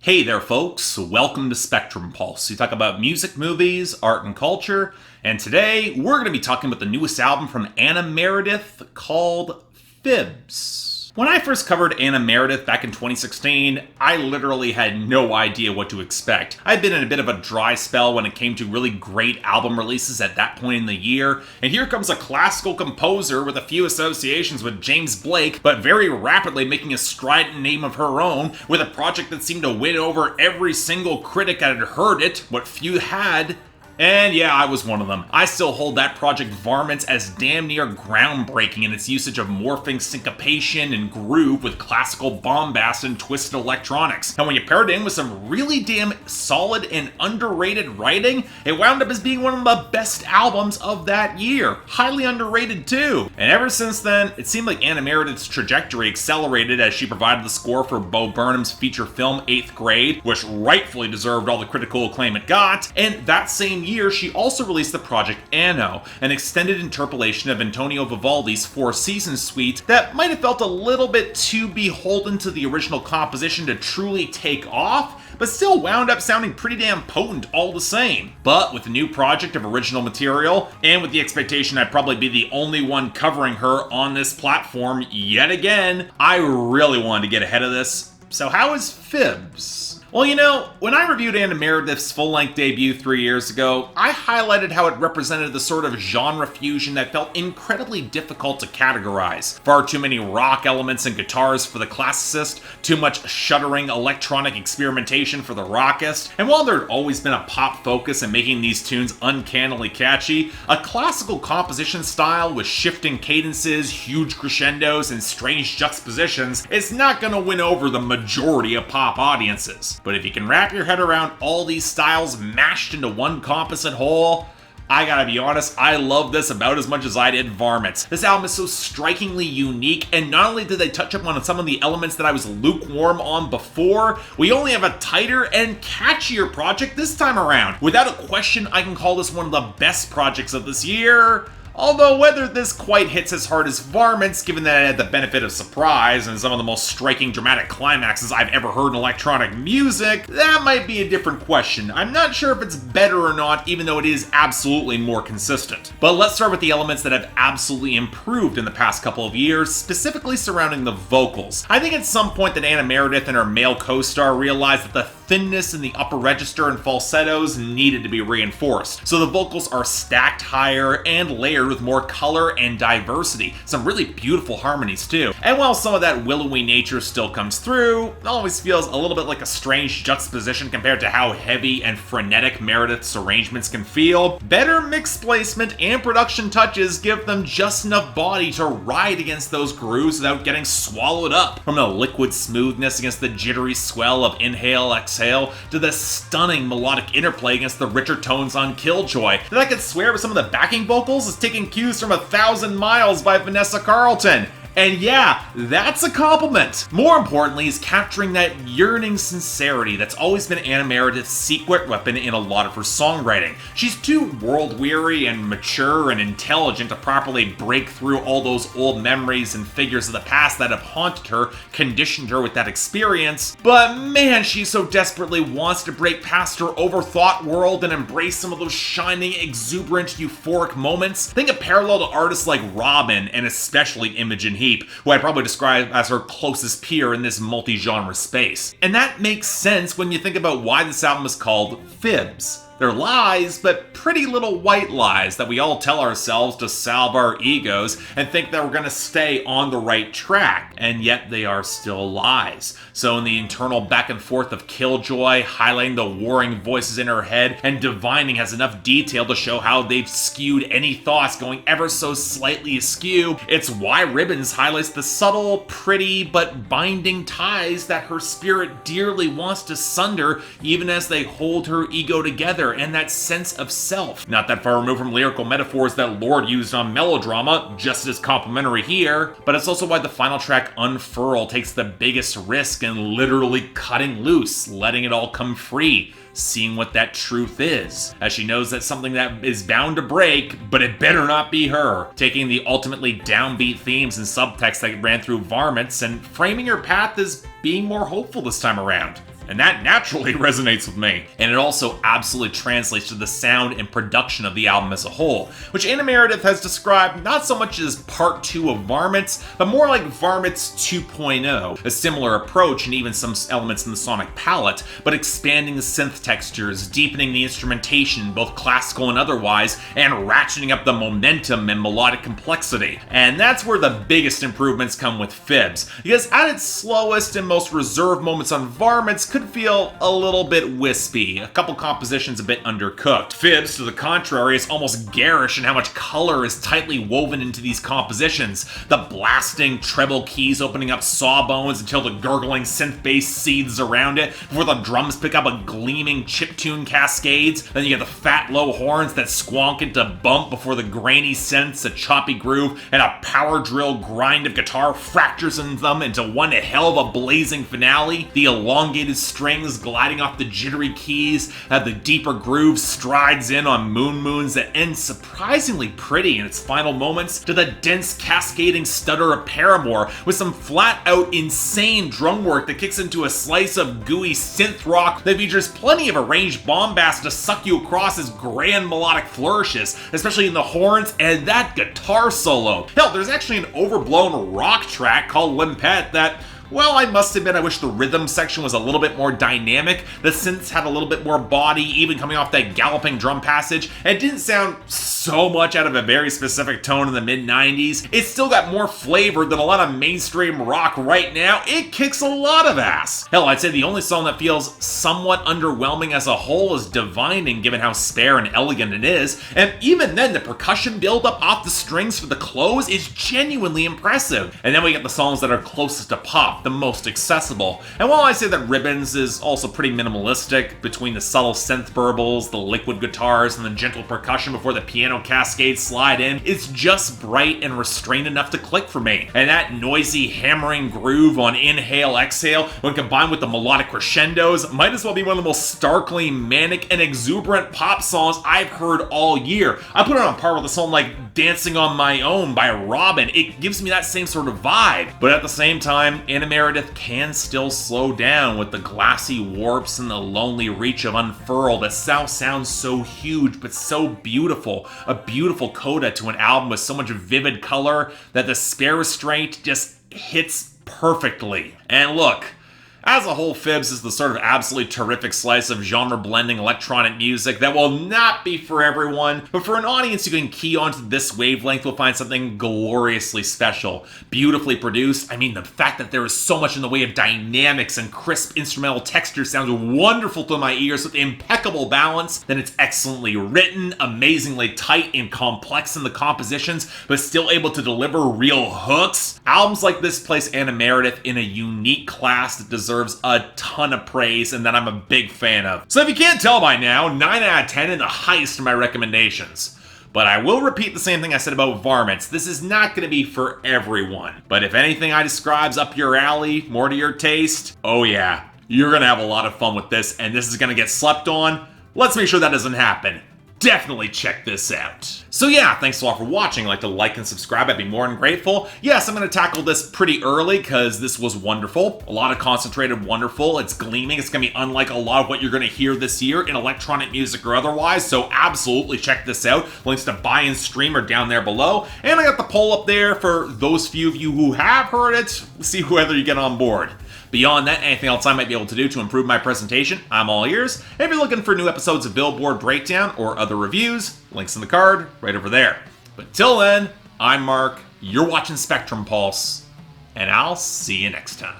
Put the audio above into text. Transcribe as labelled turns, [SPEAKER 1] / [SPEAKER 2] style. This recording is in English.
[SPEAKER 1] Hey there, folks. Welcome to Spectrum Pulse. We talk about music, movies, art, and culture. And today, we're going to be talking about the newest album from Anna Meredith called FIBS. When I first covered Anna Meredith back in 2016, I literally had no idea what to expect. I'd been in a bit of a dry spell when it came to really great album releases at that point in the year, and here comes a classical composer with a few associations with James Blake, but very rapidly making a strident name of her own, with a project that seemed to win over every single critic that had heard it, what few had. And yeah, I was one of them. I still hold that project Varmints as damn near groundbreaking in its usage of morphing syncopation and groove with classical bombast and twisted electronics. And when you pair it in with some really damn solid and underrated writing, it wound up as being one of the best albums of that year. Highly underrated too. And ever since then, it seemed like Anna Meredith's trajectory accelerated as she provided the score for Bo Burnham's feature film 8th Grade, which rightfully deserved all the critical acclaim it got, and that same year, she also released the project Anno, an extended interpolation of Antonio Vivaldi's Four Seasons suite that might have felt a little bit too beholden to the original composition to truly take off, but still wound up sounding pretty damn potent all the same. But with a new project of original material, and with the expectation I'd probably be the only one covering her on this platform yet again, I really wanted to get ahead of this. So how is FIBS? Well, you know, when I reviewed Anna Meredith's full-length debut 3 years ago, I highlighted how it represented the sort of genre fusion that felt incredibly difficult to categorize. Far too many rock elements and guitars for the classicist, too much shuddering electronic experimentation for the rockist, and while there had always been a pop focus in making these tunes uncannily catchy, a classical composition style with shifting cadences, huge crescendos, and strange juxtapositions is not going to win over the majority of pop audiences. But if you can wrap your head around all these styles mashed into one composite whole, I gotta be honest, I love this about as much as I did Varmints. This album is so strikingly unique, and not only did they touch upon some of the elements that I was lukewarm on before, we only have a tighter and catchier project this time around. Without a question, I can call this one of the best projects of this year. Although whether this quite hits as hard as Varmints, given that it had the benefit of surprise and some of the most striking dramatic climaxes I've ever heard in electronic music, that might be a different question. I'm not sure if it's better or not, even though it is absolutely more consistent. But let's start with the elements that have absolutely improved in the past couple of years, specifically surrounding the vocals. I think at some point that Anna Meredith and her male co-star realized that the thinness in the upper register and falsettos needed to be reinforced. So the vocals are stacked higher and layered with more color and diversity. Some really beautiful harmonies too. And while some of that willowy nature still comes through, it always feels a little bit like a strange juxtaposition compared to how heavy and frenetic Meredith's arrangements can feel. Better mix placement and production touches give them just enough body to ride against those grooves without getting swallowed up. From the liquid smoothness against the jittery swell of inhale, exhale, to the stunning melodic interplay against the richer tones on Killjoy, that I could swear with some of the backing vocals is taking cues from 1,000 Miles by Vanessa Carlton. And yeah, that's a compliment. More importantly is capturing that yearning sincerity that's always been Anna Meredith's secret weapon in a lot of her songwriting. She's too world-weary and mature and intelligent to properly break through all those old memories and figures of the past that have haunted her, conditioned her with that experience. But man, she so desperately wants to break past her overthought world and embrace some of those shining, exuberant, euphoric moments. Think of parallel to artists like Robin and especially Imogen Heap, who I'd probably describe as her closest peer in this multi-genre space. And that makes sense when you think about why this album is called FIBS. They're lies, but pretty little white lies that we all tell ourselves to salve our egos and think that we're going to stay on the right track, and yet they are still lies. So in the internal back and forth of Killjoy, highlighting the warring voices in her head and divining has enough detail to show how they've skewed any thoughts going ever so slightly askew, it's why Ribbons highlights the subtle, pretty, but binding ties that her spirit dearly wants to sunder even as they hold her ego together, and that sense of self. Not that far removed from lyrical metaphors that Lorde used on melodrama, just as complimentary here, but it's also why the final track Unfurl takes the biggest risk in literally cutting loose, letting it all come free, seeing what that truth is, as she knows that's something that is bound to break, but it better not be her, taking the ultimately downbeat themes and subtext that ran through Varmints and framing her path as being more hopeful this time around. And that naturally resonates with me. And it also absolutely translates to the sound and production of the album as a whole, which Anna Meredith has described not so much as part 2 of Varmints, but more like Varmints 2.0, a similar approach and even some elements in the sonic palette, but expanding the synth textures, deepening the instrumentation, both classical and otherwise, and ratcheting up the momentum and melodic complexity. And that's where the biggest improvements come with FIBS, because at its slowest and most reserved moments on Varmints could feel a little bit wispy, a couple compositions a bit undercooked. FIBS, to the contrary, is almost garish in how much color is tightly woven into these compositions. The blasting treble keys opening up Sawbones until the gurgling synth bass seethes around it, before the drums pick up a gleaming chiptune cascades. Then you get the fat low horns that squonk into bump before the grainy synths, a choppy groove, and a power drill grind of guitar fractures them into one hell of a blazing finale. The elongated strings gliding off the jittery keys, the deeper groove strides in on moonmoons that ends surprisingly pretty in its final moments, to the dense cascading stutter of Paramour with some flat-out insane drum work that kicks into a slice of gooey synth rock that features plenty of arranged bombast to suck you across as grand melodic flourishes, especially in the horns and that guitar solo. Hell, there's actually an overblown rock track called Limpet that, well, I must admit I wish the rhythm section was a little bit more dynamic. The synths had a little bit more body, even coming off that galloping drum passage, and it didn't sound so much out of a very specific tone in the mid-90s. It's still got more flavor than a lot of mainstream rock right now. It kicks a lot of ass. Hell, I'd say the only song that feels somewhat underwhelming as a whole is Divining, given how spare and elegant it is, and even then the percussion buildup off the strings for the close is genuinely impressive. And then we get the songs that are closest to pop, the most accessible. And while I say that Ribbons is also pretty minimalistic, between the subtle synth burbles, the liquid guitars, and the gentle percussion before the piano cascades slide in, it's just bright and restrained enough to click for me. And that noisy hammering groove on Inhale Exhale, when combined with the melodic crescendos, might as well be one of the most starkly manic and exuberant pop songs I've heard all year. I put it on par with a song like Dancing on My Own by Robin. It gives me that same sort of vibe. But at the same time, Anna Meredith can still slow down with the glassy warps and the lonely reach of Unfurl that sounds so huge but so beautiful. A beautiful coda to an album with so much vivid color that the spare restraint just hits perfectly. And look, as a whole, FIBS is the sort of absolutely terrific slice of genre-blending electronic music that will not be for everyone, but for an audience who can key onto this wavelength will find something gloriously special. Beautifully produced. I mean, the fact that there is so much in the way of dynamics and crisp instrumental texture sounds wonderful to my ears with impeccable balance. Then it's excellently written, amazingly tight and complex in the compositions, but still able to deliver real hooks. Albums like this place Anna Meredith in a unique class that deserves a ton of praise and that I'm a big fan of. So if you can't tell by now, 9 out of 10 and the highest of my recommendations. But I will repeat the same thing I said about Varmints. This is not going to be for everyone. But if anything I describe's up your alley, more to your taste, oh yeah, you're going to have a lot of fun with this, and this is going to get slept on. Let's make sure that doesn't happen. Definitely check this out. So yeah, thanks a lot for watching. I'd like to like and subscribe, I'd be more than grateful. Yes, I'm going to tackle this pretty early because this was wonderful. A lot of concentrated wonderful. It's gleaming. It's going to be unlike a lot of what you're going to hear this year in electronic music or otherwise, so absolutely check this out. Links to buy and stream are down there below. And I got the poll up there for those few of you who have heard it. See whether you get on board. Beyond that, anything else I might be able to do to improve my presentation, I'm all ears. And if you're looking for new episodes of Billboard Breakdown or other reviews, links in the card right over there. But till then, I'm Mark, you're watching Spectrum Pulse, and I'll see you next time.